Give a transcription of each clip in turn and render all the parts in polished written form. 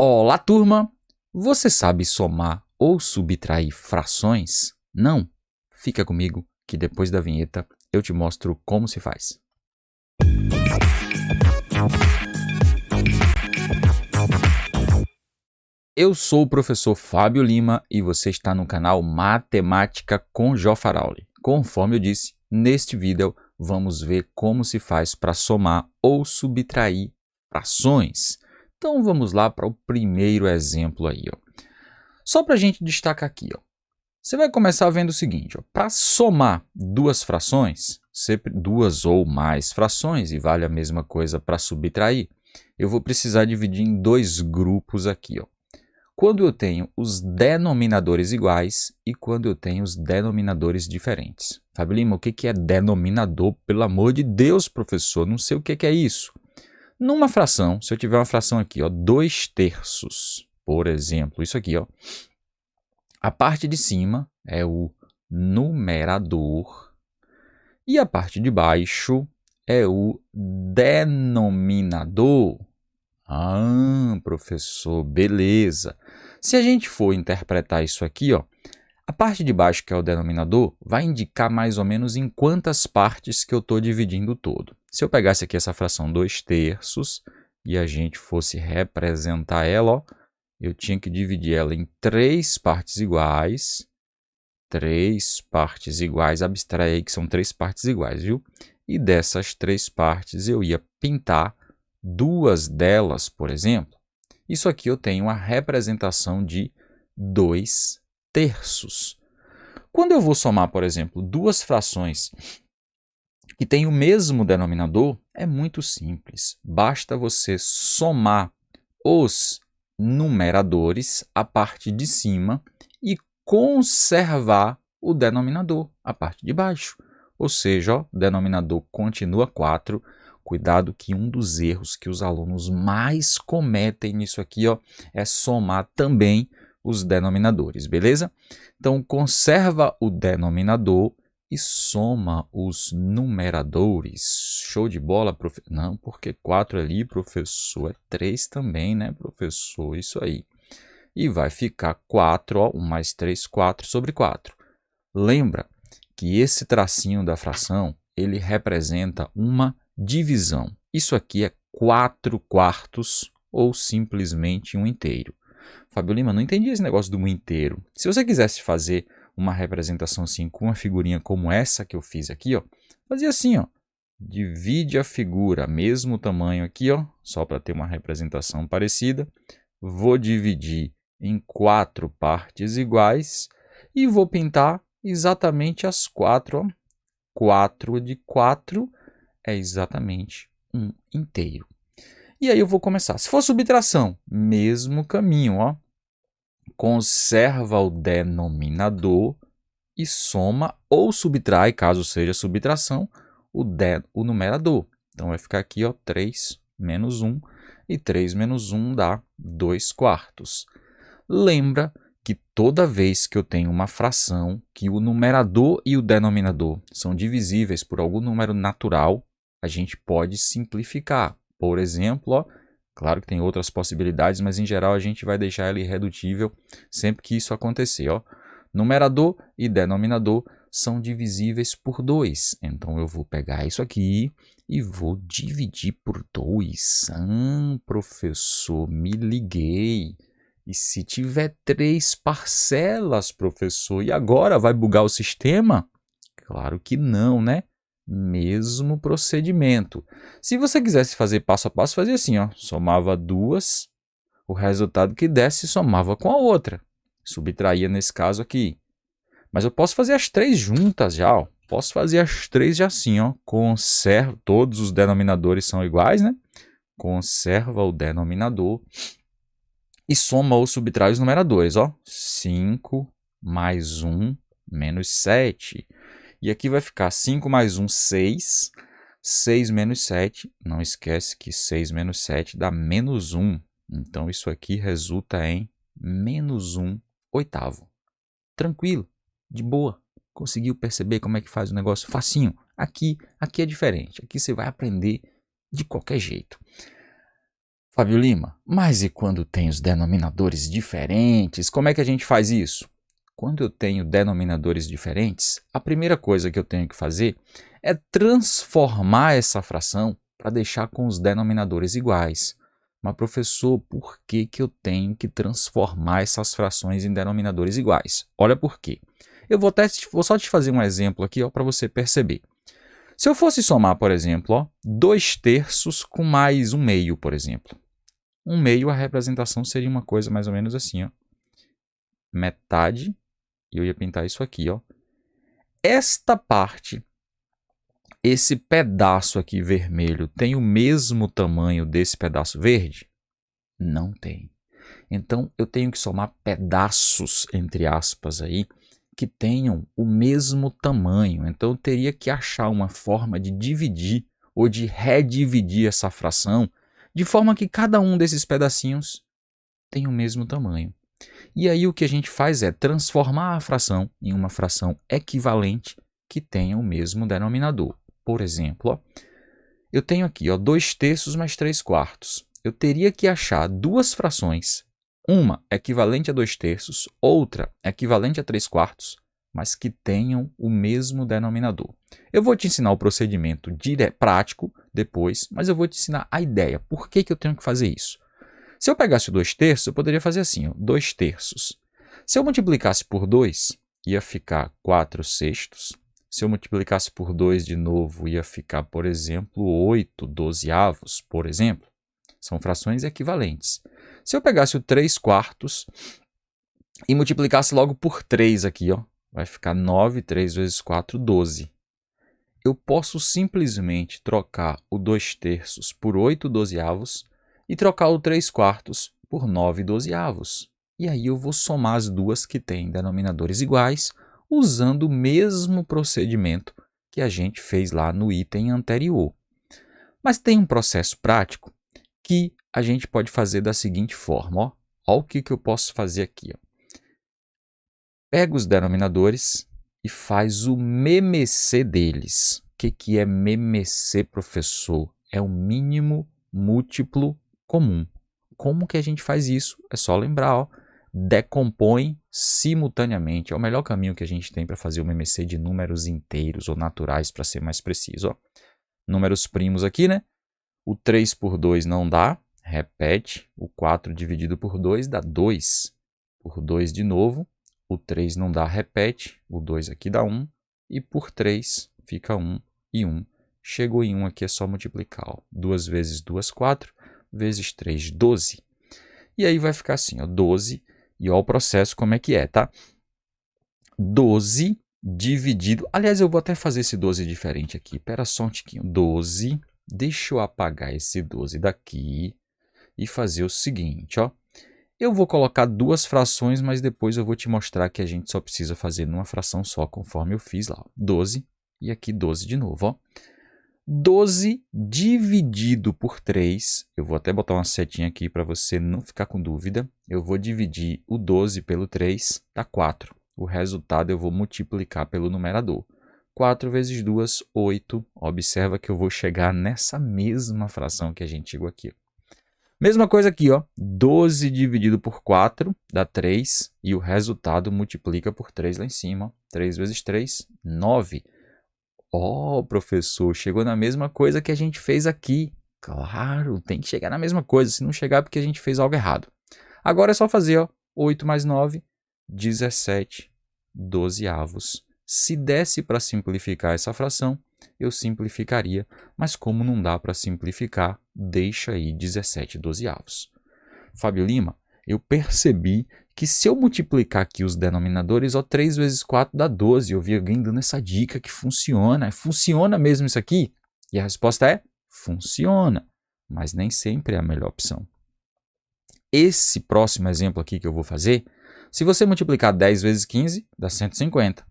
Olá, turma! Você sabe somar ou subtrair frações? Não? Fica comigo que depois da vinheta eu te mostro como se faz. Eu sou o professor Fábio Lima e você está no canal Matemática com Jó Farauli. Conforme eu disse, neste vídeo vamos ver como se faz para somar ou subtrair frações. Então vamos lá para o primeiro exemplo aí. Só para a gente destacar aqui, você vai começar vendo o seguinte, para somar duas frações, sempre duas ou mais frações, e vale a mesma coisa para subtrair, eu vou precisar dividir em dois grupos aqui. Quando eu tenho os denominadores iguais e quando eu tenho os denominadores diferentes. Fábio Lima, o que é denominador? Pelo amor de Deus, professor, não sei o que é isso. Numa fração, se eu tiver uma fração aqui, 2/3, por exemplo, isso aqui, a parte de cima é o numerador e a parte de baixo é o denominador. Ah, professor, beleza. Se a gente for interpretar isso aqui, a parte de baixo, que é o denominador, vai indicar mais ou menos em quantas partes que eu estou dividindo o todo. Se eu pegasse aqui essa fração 2/3 e a gente fosse representar ela, eu tinha que dividir ela em três partes iguais. Abstrai aí que são três partes iguais, viu? E dessas três partes eu ia pintar duas delas, por exemplo. Isso aqui eu tenho a representação de 2/3. Quando eu vou somar, por exemplo, duas frações que têm o mesmo denominador, é muito simples. Basta você somar os numeradores, a parte de cima, e conservar o denominador, a parte de baixo. Ou seja, o denominador continua 4. Cuidado que um dos erros que os alunos mais cometem nisso aqui é somar também os denominadores, beleza? Então, conserva o denominador e soma os numeradores. Show de bola, professor? Não, porque 4 ali, professor, é 3 também, né, professor? Isso aí. E vai ficar 4, 1 mais 3, 4 sobre 4. Lembra que esse tracinho da fração, ele representa uma divisão. Isso aqui é 4/4 ou simplesmente um inteiro. Fábio Lima, não entendi esse negócio do um inteiro. Se você quisesse fazer uma representação assim, com uma figurinha como essa que eu fiz aqui, fazia assim, divide a figura, mesmo tamanho aqui, só para ter uma representação parecida. Vou dividir em 4 partes iguais e vou pintar exatamente as 4. 4 de 4 é exatamente um inteiro. E aí eu vou começar. Se for subtração, mesmo caminho, conserva o denominador e soma ou subtrai, caso seja subtração, o numerador. Então vai ficar aqui 3 menos 1 e 3 menos 1 dá 2/4. Lembra que toda vez que eu tenho uma fração que o numerador e o denominador são divisíveis por algum número natural, a gente pode simplificar. Por exemplo, claro que tem outras possibilidades, mas em geral a gente vai deixar ele irredutível sempre que isso acontecer. Numerador e denominador são divisíveis por 2. Então eu vou pegar isso aqui e vou dividir por 2. Professor, me liguei. E se tiver 3 parcelas, professor, e agora vai bugar o sistema? Claro que não, né? Mesmo procedimento. Se você quisesse fazer passo a passo, fazia assim, somava duas, o resultado que desse somava com a outra. Subtraía nesse caso aqui. Mas eu posso fazer as 3 juntas já, Posso fazer as 3 já assim, Conserva, todos os denominadores são iguais, né? Conserva o denominador e soma ou subtrai os numeradores, 5 mais 1 menos 7. E aqui vai ficar 5 mais 1, 6. 6 menos 7, não esquece que 6 menos 7 dá menos 1. Então, isso aqui resulta em menos 1/8. Tranquilo, de boa. Conseguiu perceber como é que faz o negócio? Facinho. Aqui é diferente. Aqui você vai aprender de qualquer jeito. Fábio Lima, mas e quando tem os denominadores diferentes, como é que a gente faz isso? Quando eu tenho denominadores diferentes, a primeira coisa que eu tenho que fazer é transformar essa fração para deixar com os denominadores iguais. Mas, professor, por que eu tenho que transformar essas frações em denominadores iguais? Olha por quê. Eu vou só te fazer um exemplo aqui para você perceber. Se eu fosse somar, por exemplo, 2/3 com mais 1/2, por exemplo. 1/2, a representação seria uma coisa mais ou menos assim, ó. Metade, e eu ia pintar isso aqui, ó. Esta parte, esse pedaço aqui vermelho, tem o mesmo tamanho desse pedaço verde? Não tem. Então, eu tenho que somar pedaços, entre aspas, aí, que tenham o mesmo tamanho. Então, eu teria que achar uma forma de dividir ou de redividir essa fração de forma que cada um desses pedacinhos tem o mesmo tamanho. E aí o que a gente faz é transformar a fração em uma fração equivalente que tenha o mesmo denominador. Por exemplo, ó, eu tenho aqui 2/3 mais 3/4. Eu teria que achar duas frações, uma equivalente a 2/3, outra equivalente a 3/4, mas que tenham o mesmo denominador. Eu vou te ensinar o procedimento prático depois, mas eu vou te ensinar a ideia. Por que eu tenho que fazer isso? Se eu pegasse o 2/3, eu poderia fazer assim, 2/3. Se eu multiplicasse por 2, ia ficar 4/6. Se eu multiplicasse por 2 de novo, ia ficar, por exemplo, 8/12, por exemplo. São frações equivalentes. Se eu pegasse o 3/4 e multiplicasse logo por 3 aqui, ó, vai ficar 9, 3 vezes 4, 12. Eu posso simplesmente trocar o 2/3 por 8/12 e trocar o 3/4 por 9/12. E aí eu vou somar as duas que têm denominadores iguais, usando o mesmo procedimento que a gente fez lá no item anterior. Mas tem um processo prático que a gente pode fazer da seguinte forma. Ó. Olha o que eu posso fazer aqui. Ó. Pega os denominadores e faz o MMC deles. O que é MMC, professor? É o mínimo múltiplo comum. Como que a gente faz isso? É só lembrar, ó, decompõe simultaneamente. É o melhor caminho que a gente tem para fazer o MMC de números inteiros ou naturais, para ser mais preciso. Ó. Números primos aqui, né? O 3 por 2 não dá, repete. O 4 dividido por 2 dá 2. Por 2 de novo. O 3 não dá, repete. O 2 aqui dá 1. E por 3 fica 1 e 1. Chegou em 1 aqui, é só multiplicar. Ó. 2 vezes 2, 4. Vezes 3, 12. E aí vai ficar assim, ó, 12. E olha o processo como é que é, tá? 12 dividido... Aliás, eu vou até fazer esse 12 diferente aqui. Espera só um tiquinho. 12... Deixa eu apagar esse 12 daqui e fazer o seguinte, ó. Eu vou colocar duas frações, mas depois eu vou te mostrar que a gente só precisa fazer numa fração só, conforme eu fiz lá. 12 e aqui 12 de novo, ó. 12 dividido por 3, eu vou até botar uma setinha aqui para você não ficar com dúvida. Eu vou dividir o 12 pelo 3, dá 4. O resultado eu vou multiplicar pelo numerador. 4 vezes 2, 8. Observa que eu vou chegar nessa mesma fração que a gente chegou aqui. Mesma coisa aqui, ó. 12 dividido por 4 dá 3. E o resultado multiplica por 3 lá em cima. Ó. 3 vezes 3, 9. Ó, professor, chegou na mesma coisa que a gente fez aqui. Claro, tem que chegar na mesma coisa. Se não chegar é porque a gente fez algo errado. Agora é só fazer, ó. 8 mais 9, 17/12. Se desse para simplificar essa fração, eu simplificaria, mas como não dá para simplificar, deixa aí 17/12. Fábio Lima, eu percebi que se eu multiplicar aqui os denominadores, ó, 3 vezes 4 dá 12. Eu vi alguém dando essa dica que funciona. Funciona mesmo isso aqui? E a resposta é, funciona, mas nem sempre é a melhor opção. Esse próximo exemplo aqui que eu vou fazer, se você multiplicar 10 vezes 15, dá 150.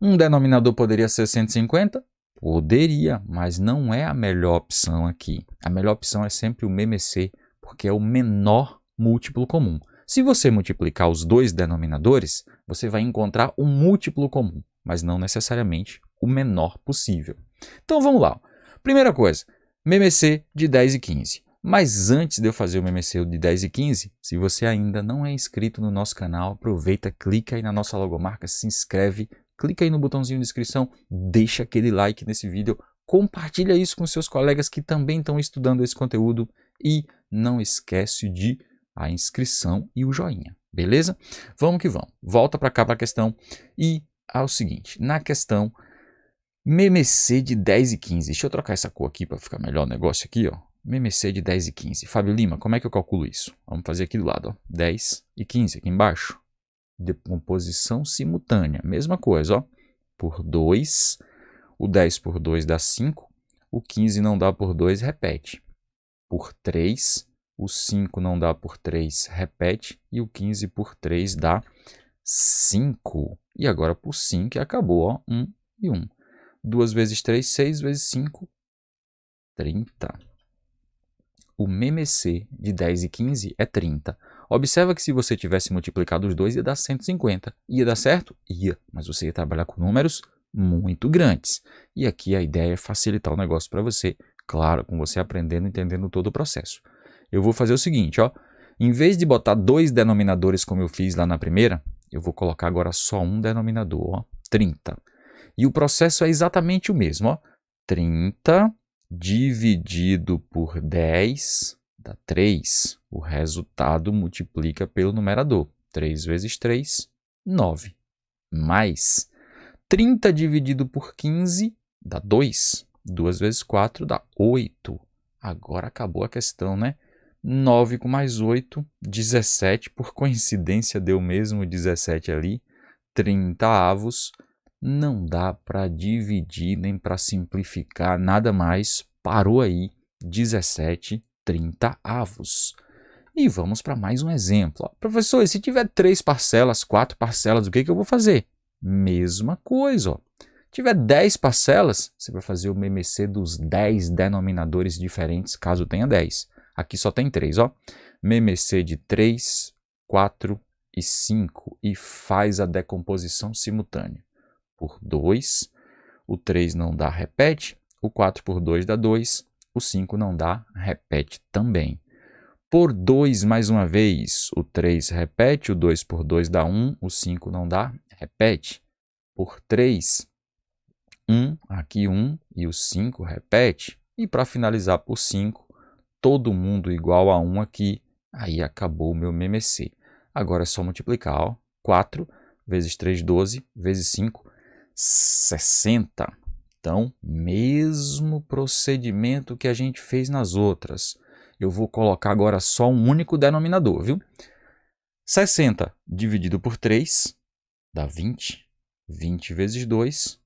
Um denominador poderia ser 150? Poderia, mas não é a melhor opção aqui. A melhor opção é sempre o MMC, porque é o menor múltiplo comum. Se você multiplicar os dois denominadores, você vai encontrar um múltiplo comum, mas não necessariamente o menor possível. Então vamos lá. Primeira coisa, MMC de 10 e 15. Mas antes de eu fazer o MMC de 10 e 15, se você ainda não é inscrito no nosso canal, aproveita, clica aí na nossa logomarca, se inscreve, clica aí no botãozinho de inscrição, deixa aquele like nesse vídeo, compartilha isso com seus colegas que também estão estudando esse conteúdo e não esquece de a inscrição e o joinha, beleza? Vamos que vamos. Volta para cá para a questão e ao seguinte, na questão MMC de 10 e 15, deixa eu trocar essa cor aqui para ficar melhor o negócio aqui, ó. MMC de 10 e 15. Fábio Lima, como é que eu calculo isso? Vamos fazer aqui do lado, ó. 10 e 15 aqui embaixo. Decomposição simultânea, mesma coisa, ó. Por 2, o 10 por 2 dá 5, o 15 não dá por 2, repete. Por 3, o 5 não dá por 3, repete. E o 15 por 3 dá 5. E agora por 5 acabou, ó. 1 e 1. 2 vezes 3, 6 vezes 5, 30. O MMC de 10 e 15 é 30. Observa que se você tivesse multiplicado os dois, ia dar 150. Ia dar certo? Ia, mas você ia trabalhar com números muito grandes. E aqui a ideia é facilitar o negócio para você, claro, com você aprendendo e entendendo todo o processo. Eu vou fazer o seguinte, ó. Em vez de botar dois denominadores como eu fiz lá na primeira, eu vou colocar agora só um denominador, ó, 30. E o processo é exatamente o mesmo, ó. 30 dividido por 10 dá 3. O resultado multiplica pelo numerador. 3 vezes 3, 9. Mais 30 dividido por 15 dá 2. 2 vezes 4 dá 8. Agora acabou a questão, né? 9 com mais 8, 17. Por coincidência deu mesmo 17 ali. 30 avos. Não dá para dividir nem para simplificar nada mais. Parou aí, 17 30 avos. E vamos para mais um exemplo. Professor, e se tiver 3 parcelas, 4 parcelas, o que eu vou fazer? Mesma coisa. Ó. Tiver 10 parcelas, você vai fazer o MMC dos 10 denominadores diferentes, caso tenha 10. Aqui só tem 3. Ó. MMC de 3, 4 e 5 e faz a decomposição simultânea. Por 2, o 3 não dá, repete, o 4 por 2 dá 2, o 5 não dá, repete também. Por 2, mais uma vez, o 3 repete, o 2 por 2 dá 1, o 5 não dá, repete. Por 3, 1, aqui 1 e o 5 repete. E para finalizar por 5, todo mundo igual a 1 aqui, aí acabou o meu MMC. Agora é só multiplicar, ó, 4 vezes 3, 12, vezes 5, 60. Então, mesmo procedimento que a gente fez nas outras. Eu vou colocar agora só um único denominador, viu? 60 dividido por 3 dá 20. 20 vezes 2,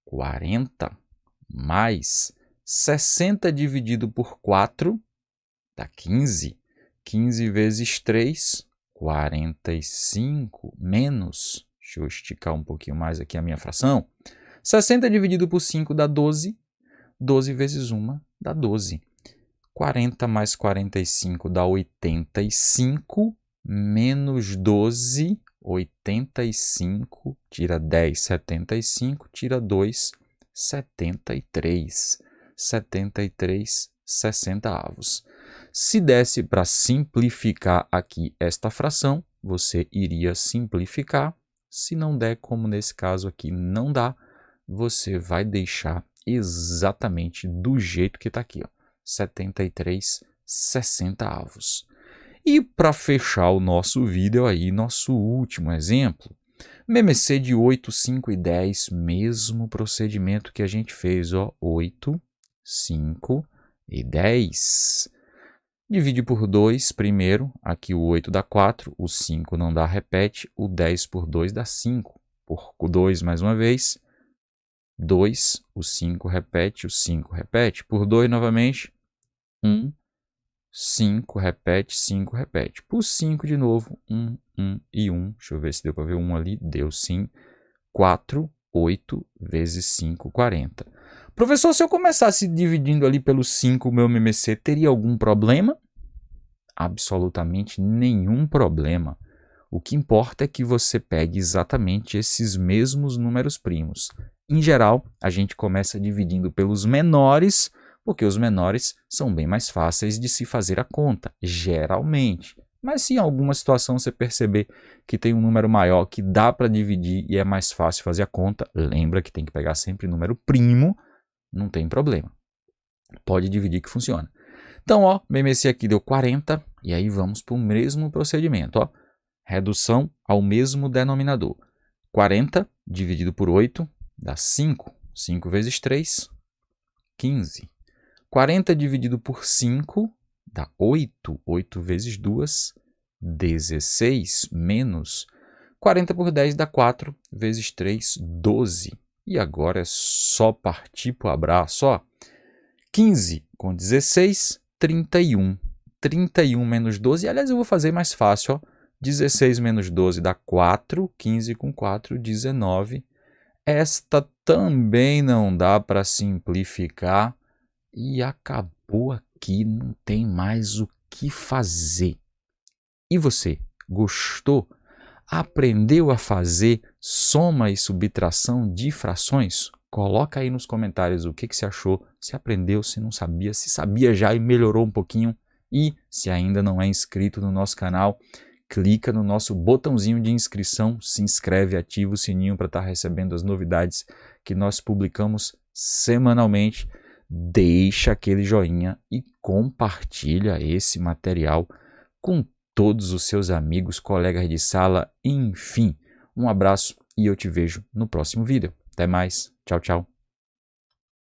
40. Mais 60 dividido por 4 dá 15. 15 vezes 3, 45. Menos... Deixa eu esticar um pouquinho mais aqui a minha fração. 60 dividido por 5 dá 12. 12 vezes 1 dá 12. 40 mais 45 dá 85. Menos 12, 85. Tira 10, 75. Tira 2, 73. 73 60avos. Se desse para simplificar aqui esta fração, você iria simplificar. Se não der, como nesse caso aqui não dá, você vai deixar exatamente do jeito que está aqui, ó, 73 60avos. E para fechar o nosso vídeo aí, nosso último exemplo, MMC de 8, 5 e 10, mesmo procedimento que a gente fez, ó, 8, 5 e 10. Divide por 2 primeiro, aqui o 8 dá 4, o 5 não dá, repete, o 10 por 2 dá 5. Por 2 mais uma vez, 2, o 5 repete, o 5 repete. Por 2 novamente, 1, 5 repete, 5 repete. Por 5 de novo, 1, 1 e 1. Deixa eu ver se deu para ver 1 ali. Deu sim. 4, 8 vezes 5, 40. Professor, se eu começasse dividindo ali pelo 5 o meu MMC, teria algum problema? Absolutamente nenhum problema. O que importa é que você pegue exatamente esses mesmos números primos. Em geral, a gente começa dividindo pelos menores porque os menores são bem mais fáceis de se fazer a conta, geralmente. Mas se em alguma situação você perceber que tem um número maior que dá para dividir e é mais fácil fazer a conta, lembra que tem que pegar sempre número primo, não tem problema. Pode dividir que funciona. Então, ó, BMC aqui deu 40, e aí vamos para o mesmo procedimento, ó. Redução ao mesmo denominador. 40 dividido por 8 dá 5. 5 vezes 3, 15. 40 dividido por 5 dá 8. 8 vezes 2, 16. Menos 40 por 10 dá 4. Vezes 3, 12. E agora é só partir para o abraço, ó. 15 com 16, 31. 31 menos 12, aliás, eu vou fazer mais fácil, ó. 16 menos 12 dá 4, 15 com 4, 19. Esta também não dá para simplificar e acabou aqui, não tem mais o que fazer. E você, gostou? Aprendeu a fazer soma e subtração de frações? Coloca aí nos comentários o que você achou, se aprendeu, se não sabia, se sabia já e melhorou um pouquinho. E se ainda não é inscrito no nosso canal, clica no nosso botãozinho de inscrição, se inscreve, ativa o sininho para estar recebendo as novidades que nós publicamos semanalmente. Deixa aquele joinha e compartilha esse material com todos os seus amigos, colegas de sala, enfim. Um abraço e eu te vejo no próximo vídeo. Até mais. Tchau, tchau.